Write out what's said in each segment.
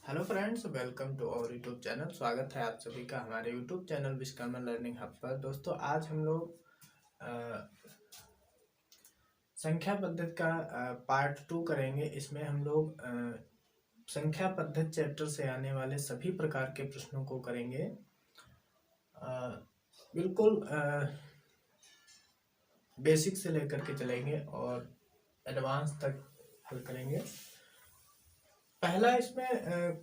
Hello friends, welcome to our YouTube channel. स्वागत है आप सभी का हमारे YouTube channel Vishwakarma learning hub पर। दोस्तों, आज हम लोग संख्या पद्धति का पार्ट 2 करेंगे। इसमें हम लोग संख्या पद्धति चैप्टर से आने वाले सभी प्रकार के प्रश्नों को करेंगे। बिल्कुल बेसिक से लेकर के चलेंगे और एडवांस तक हल करेंगे। पहला इसमें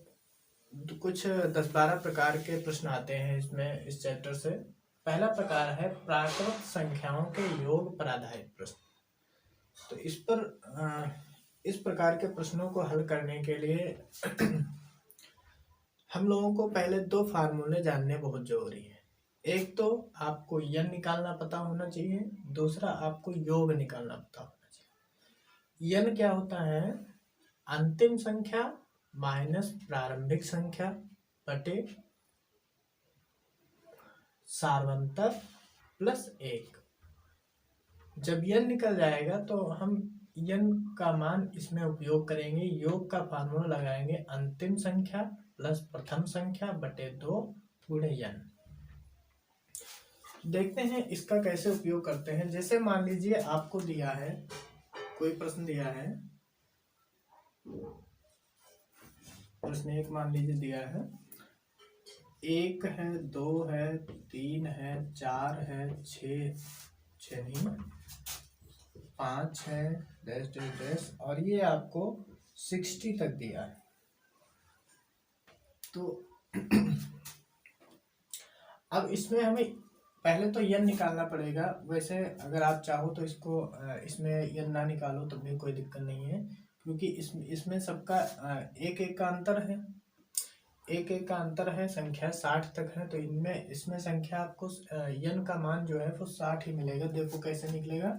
कुछ 10-12 प्रकार के प्रश्न आते हैं इसमें इस चैप्टर से। पहला प्रकार है प्राकृत संख्याओं के योग पर आधारित प्रश्न। तो इस प्रकार के प्रश्नों को हल करने के लिए हम लोगों को पहले दो फार्मूले जानने बहुत जरूरी है। एक तो आपको यन निकालना पता होना चाहिए, दूसरा आपको योग निकालना पता होना चाहिए। यन क्या होता है? अंतिम संख्या माइनस प्रारंभिक संख्या बटे सार्वंतर प्लस 1। जब यन निकल जाएगा तो हम यन का मान इसमें उपयोग करेंगे। योग का फार्मूला लगाएंगे अंतिम संख्या प्लस प्रथम संख्या बटे 2 गुणे यन। देखते हैं इसका कैसे उपयोग करते हैं। जैसे मान लीजिए आपको दिया है, कोई प्रश्न दिया है, प्रश्न एक मान लीजिए दिया है, 1 है, 2 है, 3 है, 4 है, 6 नहीं 5 है, डैश डैश डैश, और ये आपको 60 तक दिया है। तो अब इसमें हमें पहले तो यन निकालना पड़ेगा। वैसे अगर आप चाहो तो इसको इसमें यन ना निकालो तो भी कोई दिक्कत नहीं है, क्योंकि इसमें सबका एक एक का अंतर है। एक एक का अंतर है, संख्या 60 तक है। तो इसमें संख्या आपको यन का मान जो है वो 60 ही मिलेगा। देखो कैसे निकलेगा।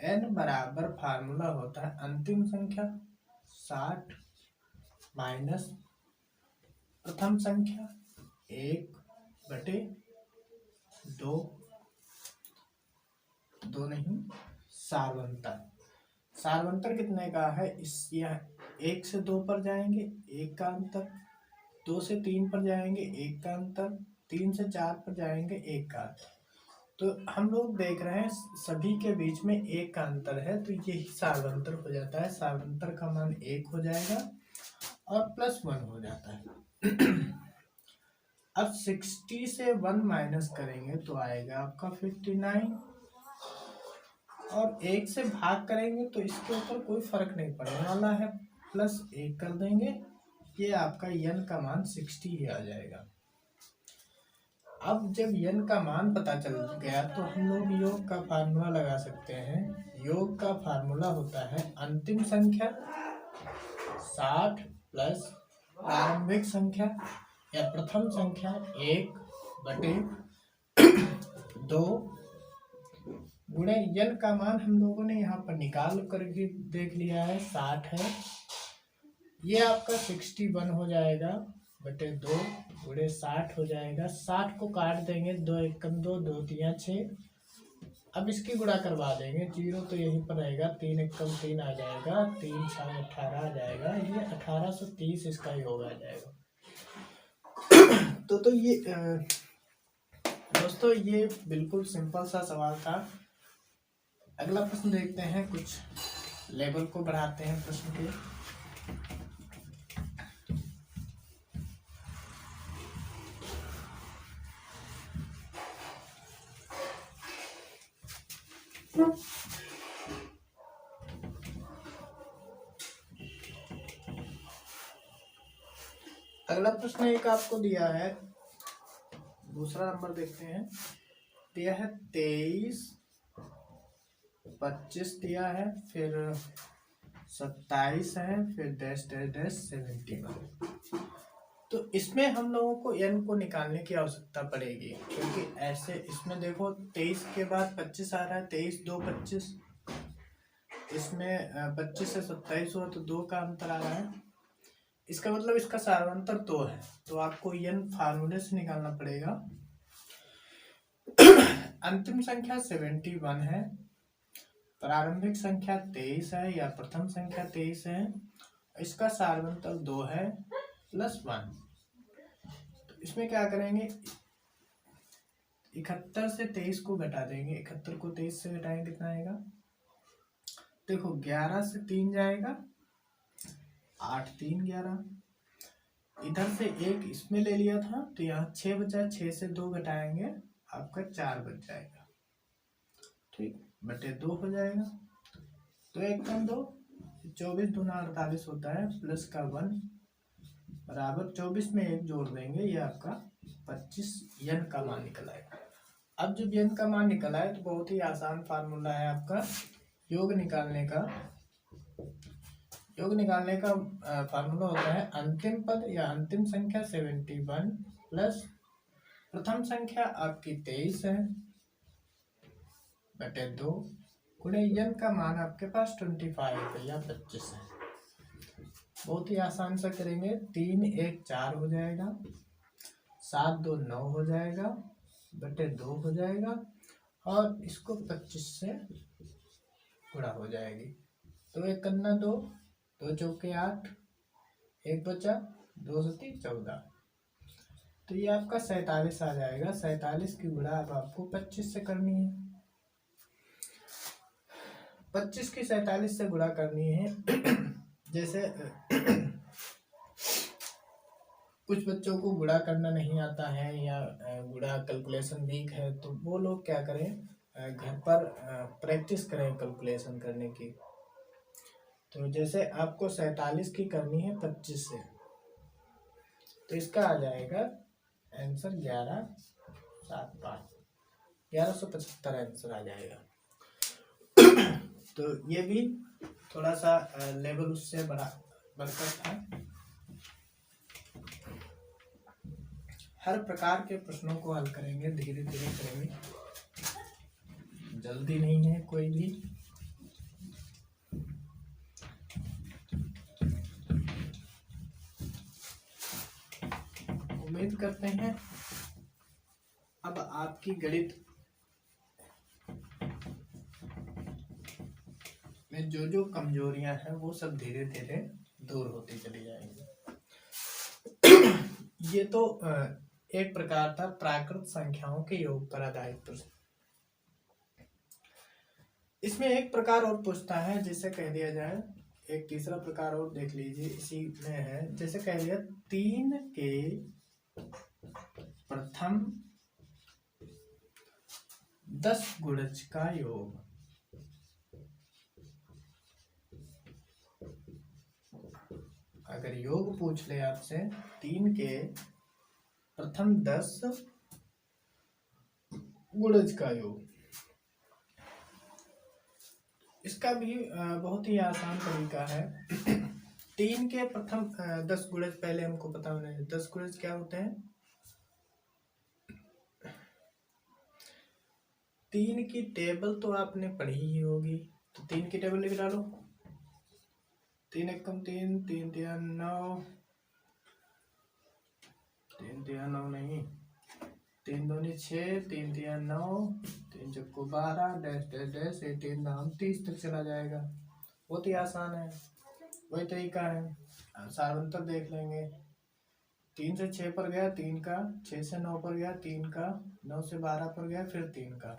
n बराबर फार्मूला होता है अंतिम संख्या 60 माइनस प्रथम संख्या 1 बटे 2 नहीं सार्वंतर। सार्वंतर कितने का है? यह 1 से 2 पर जाएंगे 1 का अंतर, 2 से 3 पर जाएंगे 1 का अंतर, 3 से 4 पर जाएंगे 1 का अंतर। तो हम लोग देख रहे हैं सभी के बीच में 1 का अंतर है, तो यही सार्वंतर हो जाता है। सार्वंतर का मान 1 हो जाएगा और प्लस 1 हो जाता है। अब 60 से 1 माइनस करेंगे तो आएगा आपका 59, और 1 से भाग करेंगे तो इसके ऊपर कोई फर्क नहीं पड़ने वाला है, प्लस 1 कर देंगे, ये आपका यन का मान 60 ही आ जाएगा। अब जब यन का मान पता चल गया तो हम लोग योग का फार्मूला लगा सकते हैं। योग का फार्मूला होता है अंतिम संख्या 60 प्लस प्रारंभिक संख्या या प्रथम संख्या 1 बटे 2 गुणे यन का मान हम लोगों ने यहाँ पर निकाल करके देख लिया है, 60 है। ये आपका 61 हो जाएगा बटे 2 गुणे 60 हो जाएगा। 60 को काट देंगे, 2 एकम 2, 2 तिया 6। अब इसकी गुणा करवा देंगे, 0 तो यहीं पर रहेगा, 3 एकम 3 आ जाएगा, 3 6 18 आ जाएगा। ये 1830 इसका योग आ जाएगा। तो ये दोस्तों ये बिल्कुल सिंपल सा सवाल था। अगला प्रश्न देखते हैं, कुछ लेवल को बढ़ाते हैं प्रश्न के। अगला प्रश्न एक आपको दिया है, दूसरा नंबर देखते हैं। दिया है 23, 25 दिया है, फिर 27 है, फिर डैश डैश डैश 71। तो इसमें हम लोगों को n को निकालने की आवश्यकता पड़ेगी, क्योंकि ऐसे इसमें देखो 23 के बाद 25 आ रहा है, 23 2 25, इसमें 25 से 27 हुआ तो 2 का अंतर आ रहा है। इसका मतलब इसका सार्वंतर 2 है, तो आपको n फार्मूले से निकालना पड़ेगा। अंतिम संख्या 71 है, प्रारंभिक संख्या 23 है या प्रथम संख्या 23 है, इसका सार्वंतर 2 है, प्लस 1। तो इसमें क्या करेंगे, 71 से 23 को घटा देंगे। 71 को 23 से घटाएंगे कितना आएगा, देखो 11 से 3 जाएगा 8, 3 11। इधर से एक इसमें ले लिया था तो यहाँ 6 बचा, 6 से 2 घटाएंगे आपका 4 बच जाएगा, ठीक, बटे 2 हो जाएगा। तो 1 कम 2, 24 दूना 48 होता है, प्लस का 1 बराबर 24 में 1 जोड़ देंगे, ये आपका 25 यन का मान निकल आएगा। अब जब यन का मान निकल आए तो बहुत ही आसान फार्मूला है आपका योग निकालने का। योग निकालने का फार्मूला होता है अंतिम पद या अंतिम संख्या 71 प्लस प्रथम संख्या आपकी 23 है बटे 2 गुणे यन का मान आपके पास 25 है या 25 है। बहुत ही आसान से करेंगे, 3 1 4 हो जाएगा, 7 2 9 हो जाएगा बटे 2 हो जाएगा, और इसको 25 से गुणा हो जाएगी। तो 1 करना 2, 2 चौके 8, 1 बचा, 2 सती 14, तो ये आपका 47 आ जाएगा। 47 की गुणा अब आपको 25 से करनी है। 25 की 47 से गुणा करनी है। जैसे कुछ बच्चों को गुणा करना नहीं आता है या गुणा कैलकुलेशन वीक है, तो वो लोग क्या करें, घर पर प्रैक्टिस करें कैलकुलेशन करने की। तो जैसे आपको 47 की करनी है 25 से, तो इसका आ जाएगा आंसर 1175 आंसर आ जाएगा। तो ये भी थोड़ा सा लेवल उससे बढ़कर था। हर प्रकार के प्रश्नों को हल करेंगे, धीरे धीरे करेंगे, जल्दी नहीं है कोई भी। उम्मीद करते हैं अब आपकी गणित में जो कमजोरियां हैं वो सब धीरे धीरे दूर होती चली जाएंगी। ये तो एक प्रकार था प्राकृत संख्याओं के योग पर आधारित प्रश्न। इसमें एक प्रकार और पूछता है, जिसे कह दिया जाए, एक तीसरा प्रकार और देख लीजिए, इसी में है। जैसे कह दिया 3 के प्रथम 10 गुणज का योग। अगर योग पूछ ले आपसे 3 के प्रथम 10 गुणज का योग, इसका भी बहुत ही आसान तरीका है। 3 के प्रथम 10 गुणज पहले हमको पता होना है। 10 गुणज क्या होते हैं, 3 की टेबल तो आपने पढ़ी ही होगी। तो 3 की टेबल लिख डालो, 3 एकम 3, 3 3 9, 3 3 9 नहीं, 3 2 6, 3 3 9, 3 चक्को 12, डैश डैश डैश 18 नाम 30 तक चला जाएगा। बहुत ही आसान है, वही तरीका है। सारवंतर देख लेंगे, 3 से 6 पर गया 3 का, 6 से 9 पर गया 3 का, 9 से 12 पर गया फिर 3 का।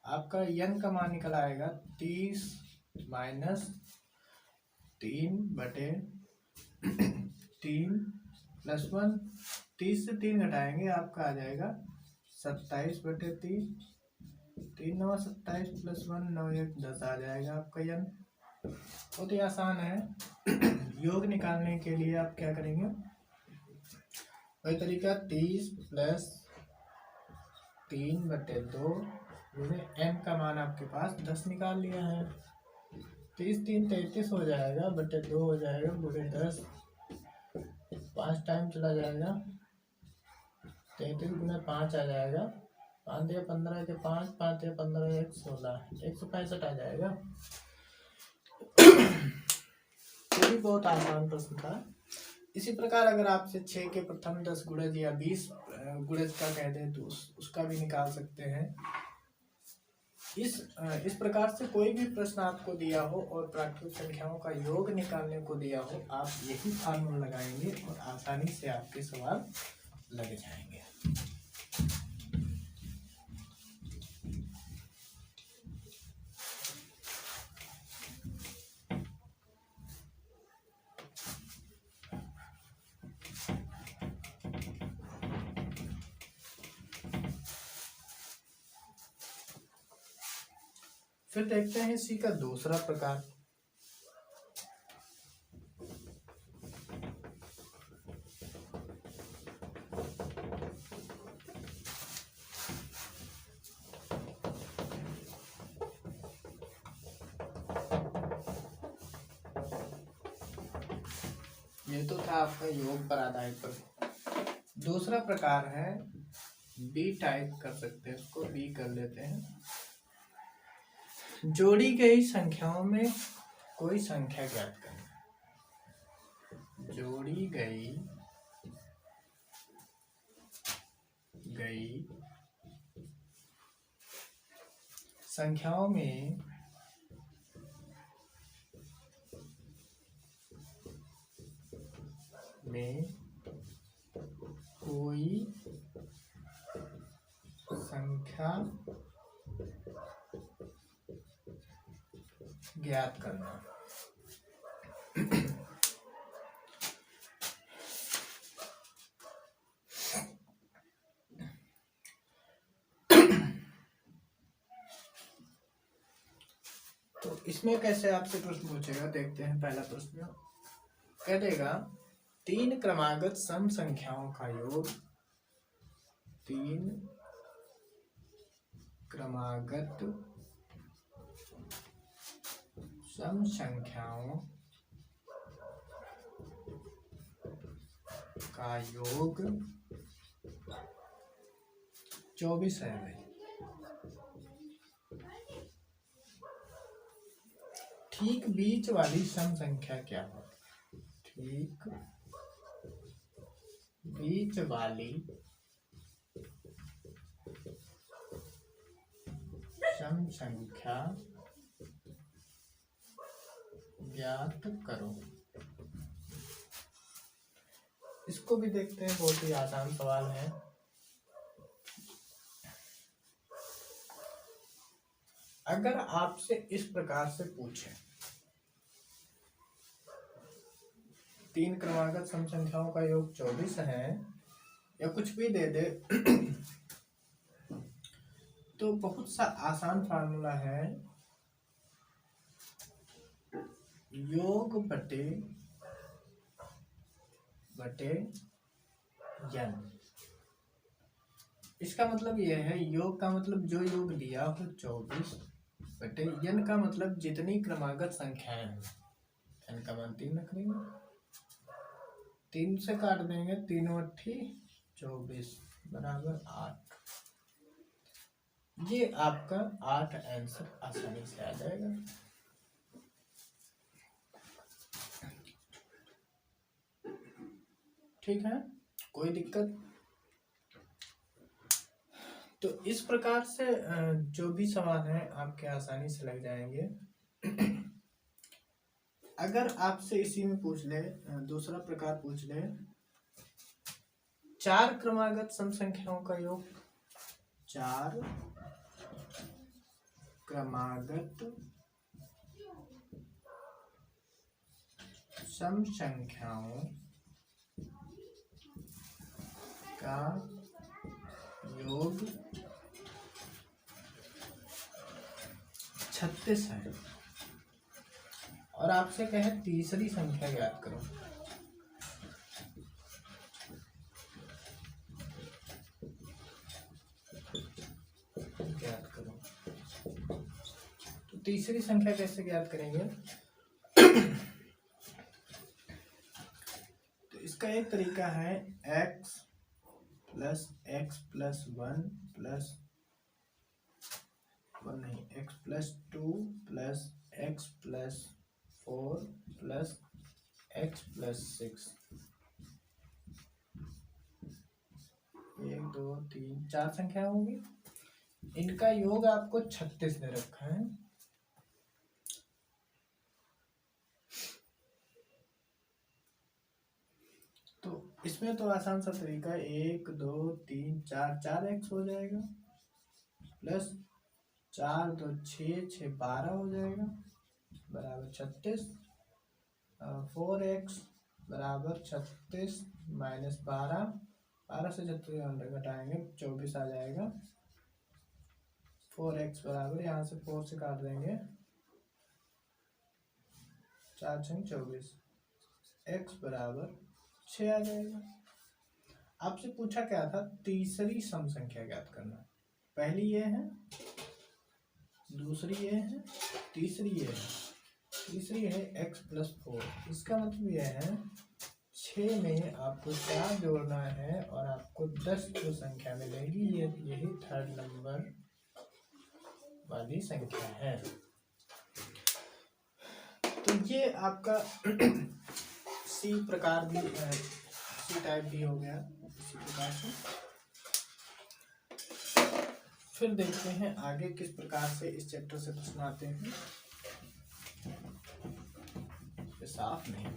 आपका यन का मान निकल आएगा 30 माइनस 3 बटे 3 प्लस 1। 30 से 3 घटाएंगे आपका आ जाएगा 27 बटे 3, 3 9 27 प्लस 1 9 1 10 आ जाएगा आपका यन। बहुत ही आसान है। योग निकालने के लिए आप क्या करेंगे, वही तरीका 30 प्लस 3 बटे 2 एन का मान आपके पास 10 निकाल लिया है। 30 3 33 हो जाएगा बटे 2 हो जाएगा गुणे 10, 5 टाइम चला जाएगा, 33 गुणे 5 आ जाएगा, 5 दिया 15 के 5, 5 दिया 15 1 16, 165 आ जाएगा। ये भी बहुत आसान प्रश्न था। इसी प्रकार अगर आपसे 6 के प्रथम 10 गुणज या 20 गुणज का कह दें तो उसका भी निकाल सकते हैं। इस प्रकार से कोई भी प्रश्न आपको दिया हो और प्राकृतिक संख्याओं का योग निकालने को दिया हो, आप यही फार्मूला लगाएंगे और आसानी से आपके सवाल लग जाएंगे। फिर देखते हैं इसी का दूसरा प्रकार। ये तो था आपका योग पर आधारित प्रश्न। दूसरा प्रकार है बी टाइप कर सकते हैं, उसको बी कर लेते हैं। जोड़ी गई संख्याओं में कोई संख्या ज्ञात करना। जोड़ी गई संख्याओं में कोई संख्या ज्ञात करना। तो इसमें कैसे आपसे प्रश्न पूछेगा, देखते हैं। पहला प्रश्न कह देगा 3 क्रमागत सम संख्याओं का योग। 3 क्रमागत सम संख्याओं का योग 24 है भाई। ठीक बीच वाली सम संख्या क्या है? ठीक बीच वाली सम संख्या ज्ञात करो। इसको भी देखते हैं, बहुत ही आसान सवाल है। अगर आपसे इस प्रकार से पूछे 3 क्रमागत सम संख्याओं का योग 24 है, या कुछ भी दे दे तो बहुत सा आसान फार्मूला है, योग बटे n। इसका मतलब यह है, योग का मतलब जो योग दिया हो 24 बटे n का मतलब जितनी क्रमागत संख्याएं हैं। n का मान 3 रख लेंगे, 3 से काट देंगे, 3 और 24 बराबर 8। ये आपका 8 आंसर आसानी से आ जाएगा। ठीक है, कोई दिक्कत? तो इस प्रकार से जो भी सवाल है आपके आसानी से लग जाएंगे। अगर आपसे इसी में पूछ ले, दूसरा प्रकार पूछ ले 4 क्रमागत सम संख्याओं का योग। 4 क्रमागत सम संख्याओं का योग 36 है, और आपसे कहे तीसरी संख्या ज्ञात करो। तो तीसरी संख्या कैसे ज्ञात करेंगे? तो इसका एक तरीका है x plus x plus 1 plus 1 नहीं, x plus 2 plus x plus 4 plus x plus 6। 1 2 3 4 संख्या होंगी। इनका योग आपको 36 दे रखा है। तो इसमें तो आसान सा तरीका 1 2 3 4 4x हो जाएगा, प्लस 4 2 6 6 12 हो जाएगा बराबर 36, 4x बराबर 36 माइनस 12, 12 से 36 घटाएंगे 24 आ जाएगा। 4x बराबर यहाँ से 4 से काट देंगे 4 6 24, x बराबर 6 आ जाएगा। आपसे पूछा क्या था, तीसरी सम संख्या ज्ञात करना। पहली ये है, दूसरी ये है, तीसरी ये है। तीसरी है x प्लस 4। इसका मतलब ये है 6 में आपको 4 जोड़ना है और आपको 10 जो संख्या मिलेगी ये यही थर्ड नंबर वाली संख्या है। तो ये आपका सी प्रकार भी सी टाइप भी हो गया इसी प्रकार से। फिर देखते हैं आगे किस प्रकार से इस चैप्टर से प्रश्न आते हैं। साफ नहीं है।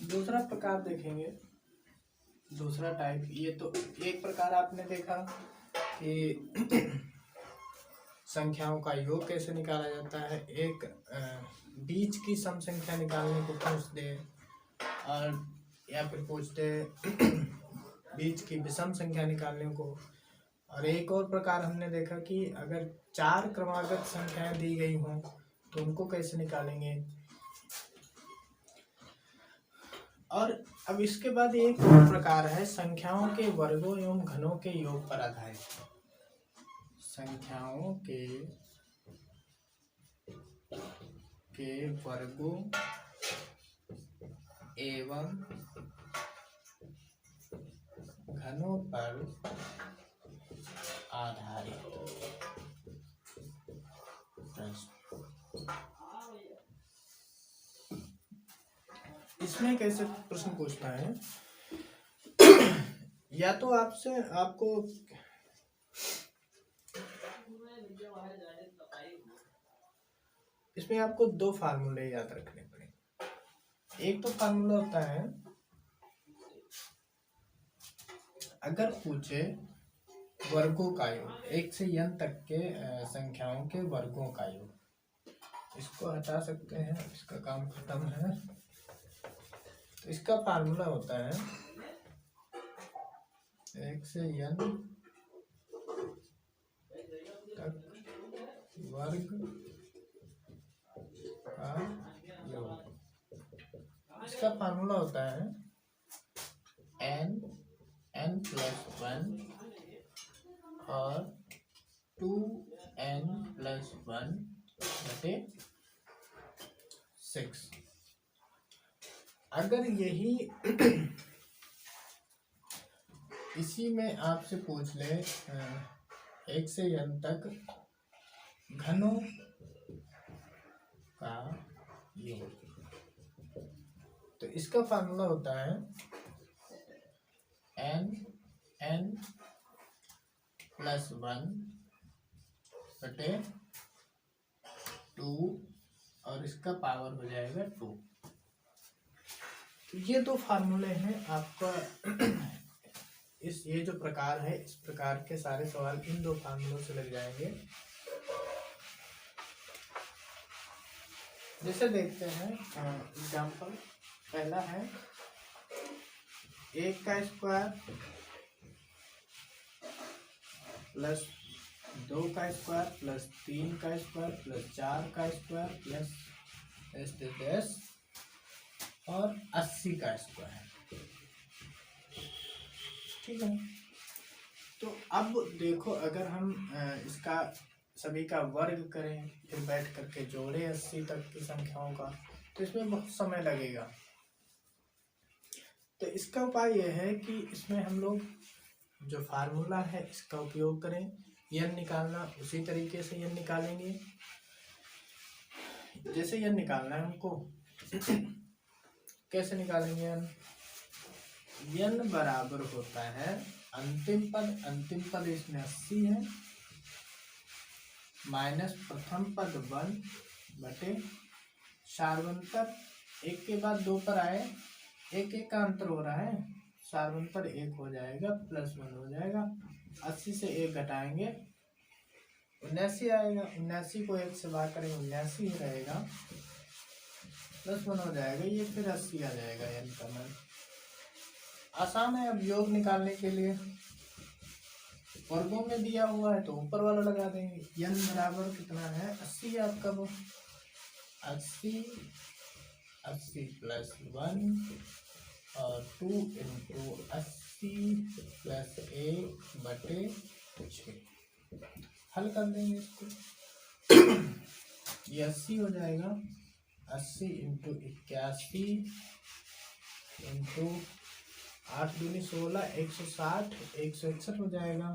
दूसरा प्रकार देखेंगे, दूसरा टाइप। ये तो एक प्रकार आपने देखा कि संख्याओं का योग कैसे निकाला जाता है। एक बीच की सम संख्या निकालने को पूछ दे और या फिर पूछते बीच की विषम संख्या निकालने को। और एक और प्रकार हमने देखा कि अगर 4 क्रमागत संख्याएं दी गई हों तो उनको कैसे निकालेंगे। और अब इसके बाद एक और प्रकार है संख्याओं के वर्गों एवं घनों के योग पर आधारित। संख्याओं के वर्गों एवं घनों पर आधारित प्रश्न। इसमें कैसे प्रश्न पूछना है, या तो आपको इसमें आपको 2 फार्मूले याद रखने पड़ेंगे। एक तो फार्मूला होता है, अगर पूछे वर्गों का योग 1 से n तक के संख्याओं के वर्गों का योग, इसको हटा सकते हैं, इसका काम खत्म है। तो इसका फार्मूला होता है 1 से n तक वर्ग का योग। इसका फार्मूला होता है n प्लस 1 और 2n प्लस 1 बटे 6। अगर यही इसी में आपसे पूछ ले 1 से n तक घनों का योग, तो इसका फार्मूला होता है n प्लस 1 बटे 2 और इसका पावर हो जाएगा 2। ये 2 फार्मूले हैं आपका। ये जो प्रकार है, इस प्रकार के सारे सवाल इन 2 फार्मूलों से लग जाएंगे। जैसे देखते हैं एग्जाम्पल। पहला है 1 का स्क्वायर प्लस 2 का स्क्वायर प्लस 3 का स्क्वायर प्लस 4 का स्क्वायर प्लस एस और 80 का स्क्वायर। ठीक है। तो अब देखो, अगर हम इसका सभी का वर्ग करें फिर बैठ करके जोड़े 80 तक की संख्याओं का, तो इसमें बहुत समय लगेगा। तो इसका उपाय यह है कि इसमें हम लोग जो फार्मूला है इसका उपयोग करें। n निकालना, उसी तरीके से n निकालेंगे। जैसे n निकालना है हमको, कैसे निकालेंगे n बराबर होता है अंतिम पद इसमें 80 है, माइनस प्रथम पद 1 बटे सार्वंतर 1 के बाद 2 पर आए, 1 1 का अंतर हो रहा है, सार्वंतर 1 हो जाएगा प्लस 1 हो जाएगा। 80 से 1 घटाएंगे 79 आएगा, 79 को 1 से भाग करेंगे 79 ही रहेगा, प्लस 1 हो जाएगा, ये फिर 80 आ जाएगा। n का मान आसान है। अब योग निकालने के लिए वर्गों में दिया हुआ है तो ऊपर वाला लगा देंगे। n बराबर कितना है 80 है आपका, वो 80 प्लस 1 और 2 इंटू 80 प्लस 1 बटे 6। हल कर देंगे इसको, ये 80 हो जाएगा, 80 इंटू 81 इंटू 8 दूनी 16, 160, 161 हो जाएगा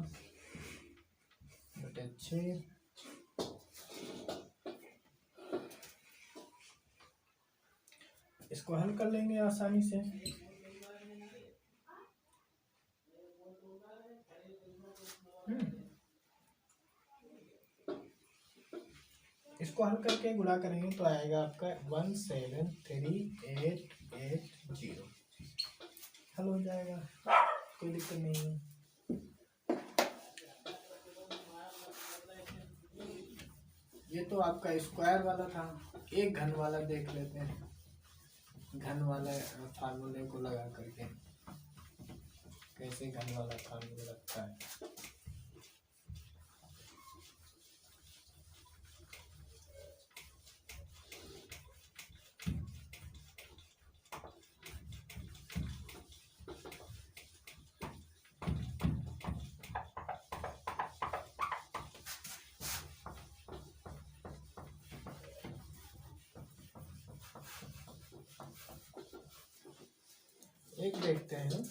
बटे 6। इसको हल कर लेंगे आसानी से। इसको हल करके गुणा करेंगे तो आएगा आपका 173,880। हल हो जाएगा, कोई दिक्कत नहीं है। ये तो आपका स्क्वायर वाला था। एक घन वाला देख लेते हैं, घन वाले फार्मूले को लगा करके कैसे घन वाला फार्मूला लगता है। एक देखते हैं,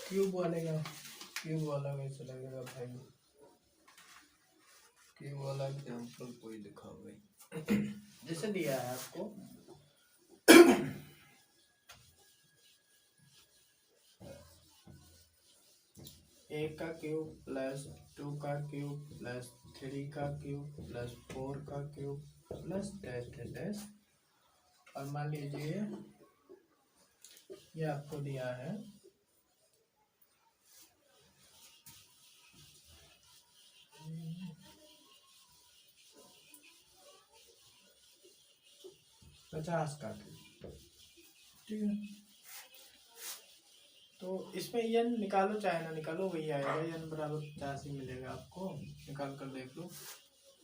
क्यूब वाला कैसे लगेगा भाई? क्यूब वाला एग्जाम्पल कोई दिखाओ भाई। जैसे दिया है आपको एक का क्यूब प्लस 2 का क्यूब प्लस 3 का क्यूब प्लस 4 का क्यूब प्लस डैश डैश। और मान लीजिए ये आपको दिया है 50 का क्यूब। ठीक है, तो इसमें n निकालो चाहे ना निकालो वही आएगा, n बराबर 50 ही मिलेगा आपको। निकाल कर देख लो।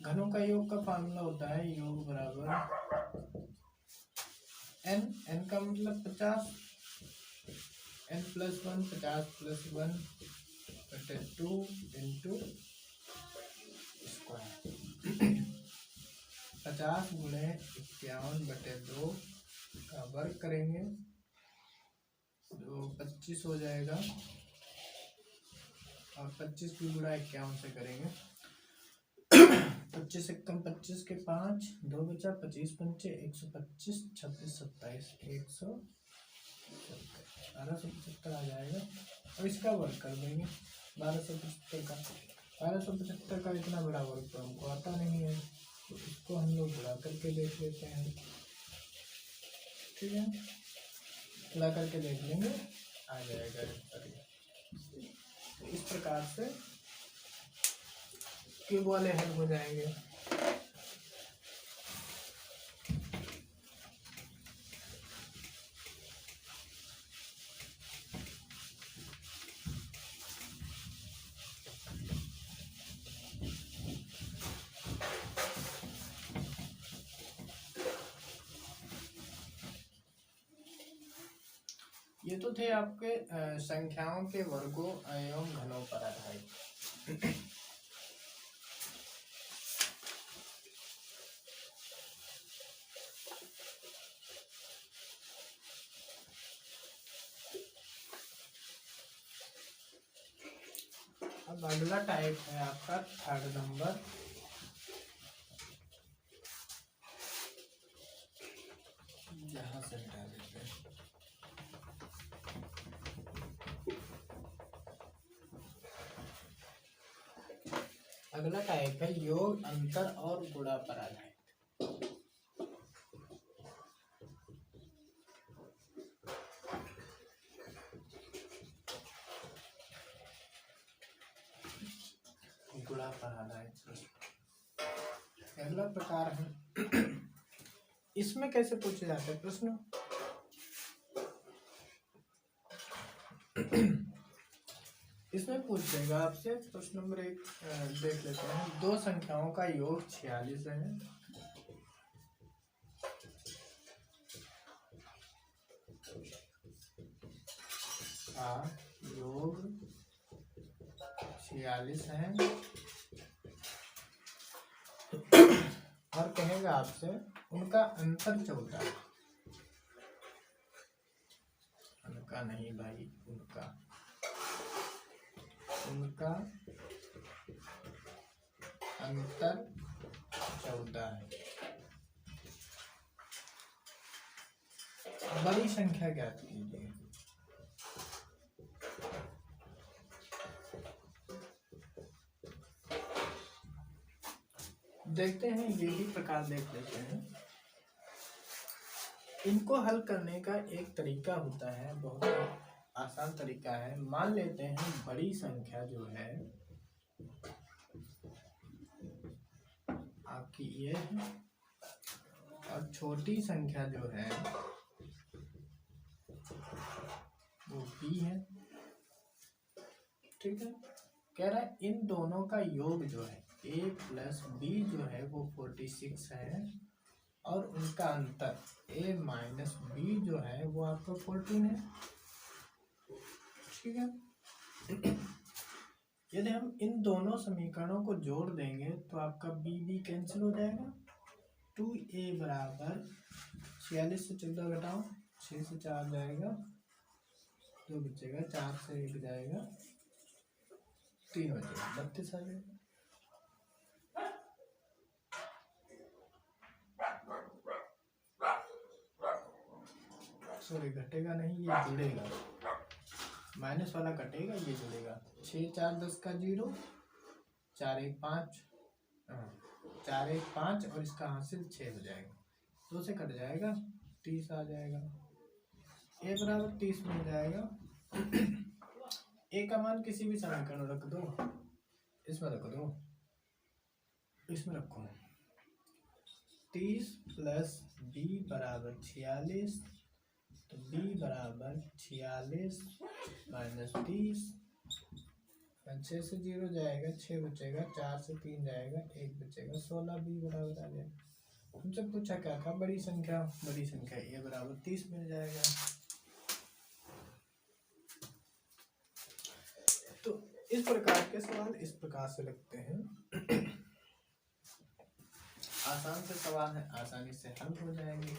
घनों का योग का फार्मूला होता है योग बराबर n का मतलब 50, n प्लस 1, 50 प्लस 1 बटे 2 इंटू स्क्वायर। 50 गुणे 51 बटे 2 का वर्ग करेंगे तो 25 हो जाएगा, और 25 की गुणा 51 से करेंगे। 25 एकम 25 के 5, 2 बचा, 25 पंचे 125, 26 27 1275 आ जाएगा। और इसका वर्ग कर देंगे 1275 का। 1275 का इतना बड़ा वर्ग तो हमको आता नहीं है, तो इसको हम लोग गुणा करके देख लेते हैं। ठीक है, गुणा करके देख लेंगे, आ जाएगा। तो इस प्रकार से क्यूब वाले हल हो जाएंगे। ये तो थे आपके संख्याओं के वर्गों एवं घनों पर आधारित। अब अगला टाइप है आपका थर्ड नंबर। यहाँ से हटा देते हैं। अगला टाइप है योग, अंतर और गुणा पर आधारित। गुणा पर आधारित प्रश्न। अगला प्रकार है इसमें कैसे पूछे जाते हैं प्रश्न। इसमें पूछेगा आपसे प्रश्न नंबर 1 देख लेते हैं। दो संख्याओं का योग 46 है। योग 46 है और कहेगा आपसे उनका अंतर 14 है। उनका नहीं भाई, उनका अंतर 14 है। बड़ी संख्या ज्ञात कीजिए। देखते हैं, ये भी प्रकार देख लेते हैं। इनको हल करने का एक तरीका होता है, बहुत आसान तरीका है। मान लेते हैं बड़ी संख्या जो है आपकी ये है और छोटी संख्या जो है वो b है। ठीक है, कह रहा है इन दोनों का योग जो है a प्लस b जो है वो 46 है और उनका अंतर a माइनस b जो है वो आपका 14 है। ठीक है, यदि हम इन दोनों समीकरणों को जोड़ देंगे तो आपका b कैंसिल हो जाएगा। 2a बराबर 46 से 14 घटाओ, 6 से 4 जाएगा, 2 बचेगा, 4 से 1 जाएगा, 3 बचेगा, 32 आ जाएगा। सॉरी, घटेगा नहीं, ये जुड़ेगा, माइनस वाला घटेगा, ये जुड़ेगा। 6 4 10 का 0, 4 1 5, 4 1 5 और इसका हासिल 6 हो जाएगा, 2 से कट जाएगा, 30 आ जाएगा। a बराबर 30 मिल जाएगा। a का मान किसी भी समीकरण रख दो, इसमें रख दो, इसमें रखो। 30 प्लस b बराबर 46, तो b बराबर 46 माइनस 30, 6 से 0 जाएगा, 6 बचेगा, 4 से 3 जाएगा, 1 बचेगा, 16 b बराबर आ जाएगा। हमसे पूछा क्या था, बड़ी संख्या a बराबर 30 मिल जाएगा। तो इस प्रकार के सवाल इस प्रकार से लगते हैं। आसान से सवाल है, आसानी से हल हो जाएंगे।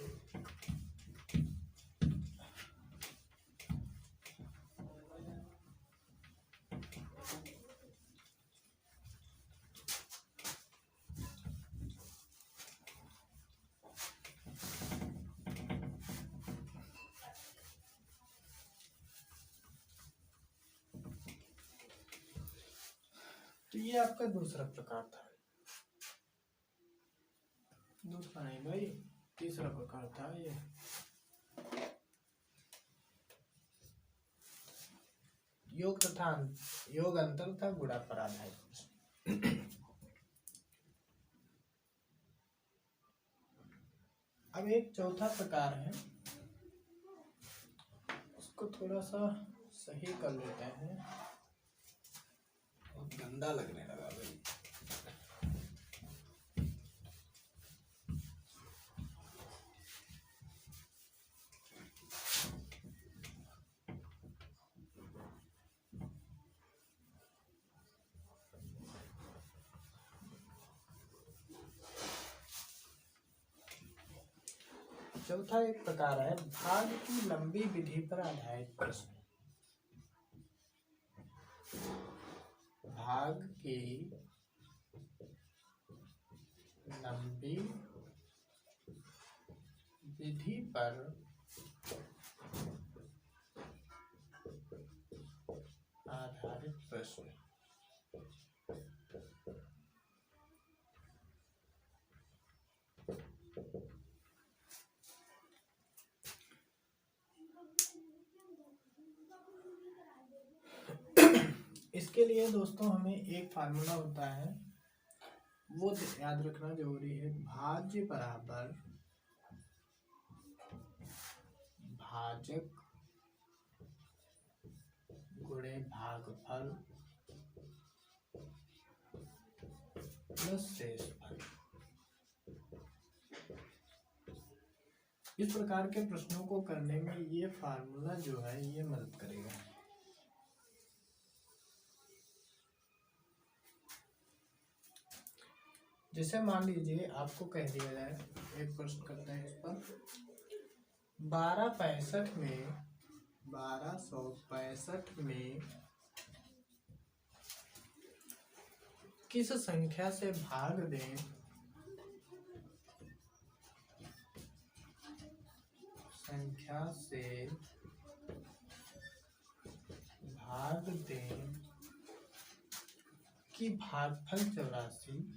तो ये आपका दूसरा प्रकार था। दूसरा नहीं भाई, तीसरा प्रकार था ये। योग अंतर तथा गुणा पर आधारित। अब एक चौथा प्रकार है, उसको थोड़ा सा सही कर लेते हैं, बहुत गंदा लगने लगा भाई। चौथा एक प्रकार है भाग की लंबी विधि पर आधारित प्रश्न। भाग की लंबी विधि पर आधारित प्रश्न। इसके लिए दोस्तों हमें एक फार्मूला होता है, वो याद रखना जरूरी है। भाज्य बराबर भाजक गुणे भागफल प्लस शेषफल। इस प्रकार के प्रश्नों को करने में ये फार्मूला जो है ये मदद करेगा। जैसे मान लीजिए आपको कह दिया जाए, एक प्रश्न करते हैं इस पर, 1265 में किस संख्या से भाग दें कि भागफल 84